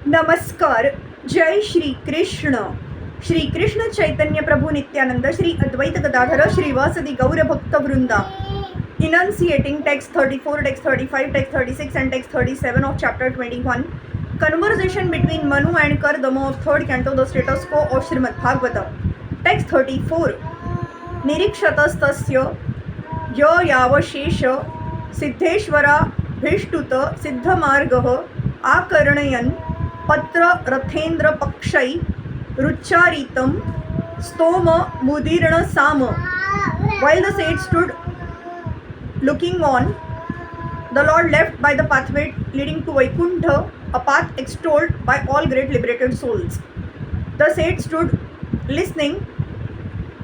नमस्कार. जय श्री कृष्ण. श्री कृष्ण चैतन्य प्रभु नित्यानंद, श्री अद्वैत गदाधर श्रीवासदि गौर भक्त वृंदा. Enunciating text 34, text 35, text 36 and text 37 of chapter 21. Conversation between Manu and Kardama of third canto, the status quo of Srimad Bhagavatam. Text 34. निरीक्षतस्तस्य य यावशेष सिद्धेश्वरा भिष्टुत सिद्धमार्गः आकर्णयन् पत्र रथेन्द्र पक्षै रुच्चारितं स्तोम मुदीर्ण साम. While the sage stood looking on, the Lord left by the pathway leading to Vaikuntha, a path extolled by all great liberated souls. The sage stood listening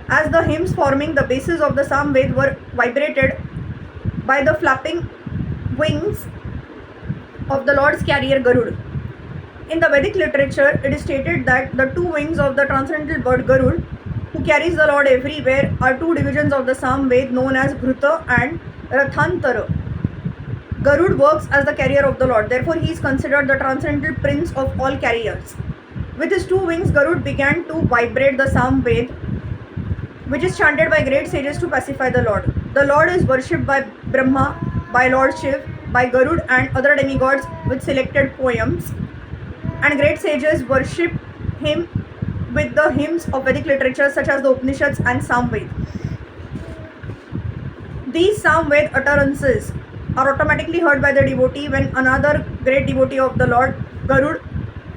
as the hymns forming the basis of the Samved were vibrated by the flapping wings of the Lord's carrier Garud. In the Vedic literature, it is stated that the two wings of the transcendental bird Garud, who carries the Lord everywhere, are two divisions of the Samved known as Bhruta and Rathantara. Garud works as the carrier of the Lord, therefore he is considered the transcendental prince of all carriers. With his two wings, Garud began to vibrate the Samved, which is chanted by great sages to pacify the Lord. The Lord is worshipped by Brahma, by Lord Shiv, by Garud and other demigods with selected poems, and great sages worship him with the hymns of Vedic literature such as the Upanishads and Samved. These Samved utterances are automatically heard by the devotee when another great devotee of the Lord, Garud,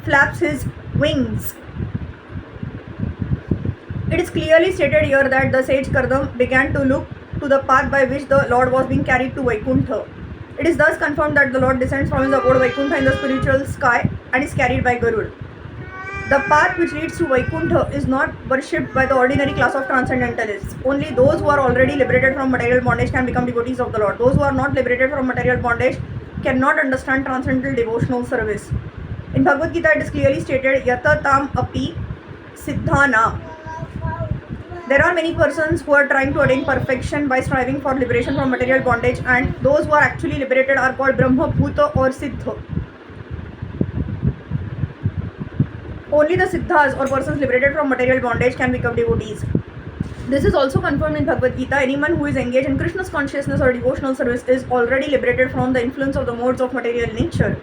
flaps his wings. It is clearly stated here that the sage Kardam began to look to the path by which the Lord was being carried to Vaikuntha. It is thus confirmed that the Lord descends from his abode Vaikuntha in the spiritual sky and is carried by Garud. The path which leads to Vaikuntha is not worshipped by the ordinary class of transcendentalists. Only those who are already liberated from material bondage can become devotees of the Lord. Those who are not liberated from material bondage cannot understand transcendental devotional service. In Bhagavad Gita, it is clearly stated, Yata tam api siddhanam. There are many persons who are trying to attain perfection by striving for liberation from material bondage, and those who are actually liberated are called Brahma, Bhuta or Siddha. Only the Siddhas or persons liberated from material bondage can become devotees. This is also confirmed in Bhagavad Gita. Anyone who is engaged in Krishna's consciousness or devotional service is already liberated from the influence of the modes of material nature.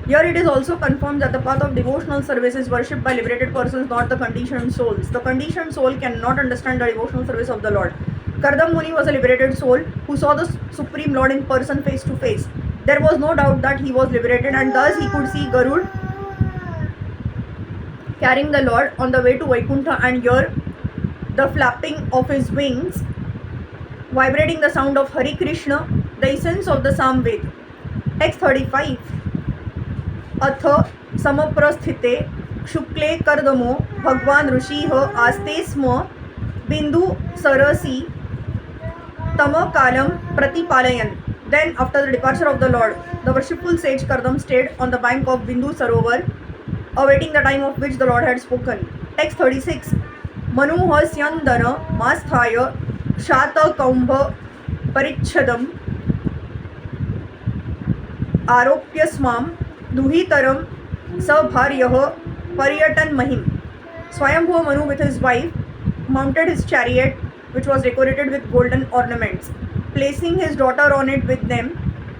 Here it is also confirmed that the path of devotional service is worshipped by liberated persons, not the conditioned souls. The conditioned soul cannot understand the devotional service of the Lord. Kardam Muni was a liberated soul who saw the Supreme Lord in person face to face. There was no doubt that he was liberated, and thus he could see Garud carrying the Lord on the way to Vaikuntha and hear the flapping of his wings, vibrating the sound of Hare Krishna, the essence of the Samved. Text 35. अथ समप्रस्थिते शुक्ले कर्दमो भगवान ऋषिः आस्ते स्म बिंदु Cersei तमकालं प्रतिपालयन्. Then, after the departure of the Lord, the worshipful sage Kardam stayed on the bank of Bindu Sarovar, awaiting the time of which the Lord had spoken. Text 36. Manuha syandana masthaya shata kaumbha parichadam aropya smam दुहितरम सभार्यः पर्यटन महिम. Swayambhuva Manu with his wife mounted his chariot, which was decorated with golden ornaments. Placing his daughter on it with them,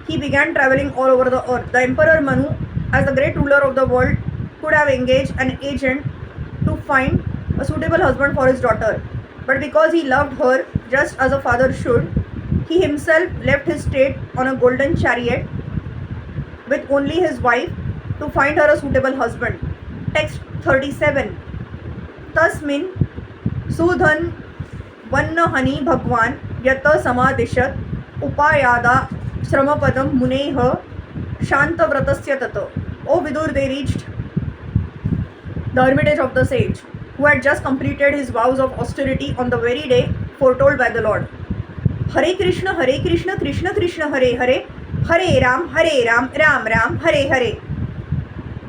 he began traveling all over the earth. The Emperor Manu, as the great ruler of the world, could have engaged an agent to find a suitable husband for his daughter. But because he loved her just as a father should, he himself left his state on a golden chariot with only his wife to find her a suitable husband. Text 37. Tasmin Sudhan Vannahani Bhagwan Yata Samadishat Upayada Shramapadam Muneha Shantavratasya Tata. O Vidur, they reached the hermitage of the sage, who had just completed his vows of austerity on the very day foretold by the Lord. Hare Krishna, Krishna Krishna, Hare Hare, Hare Ram, Ram Ram, Hare Hare.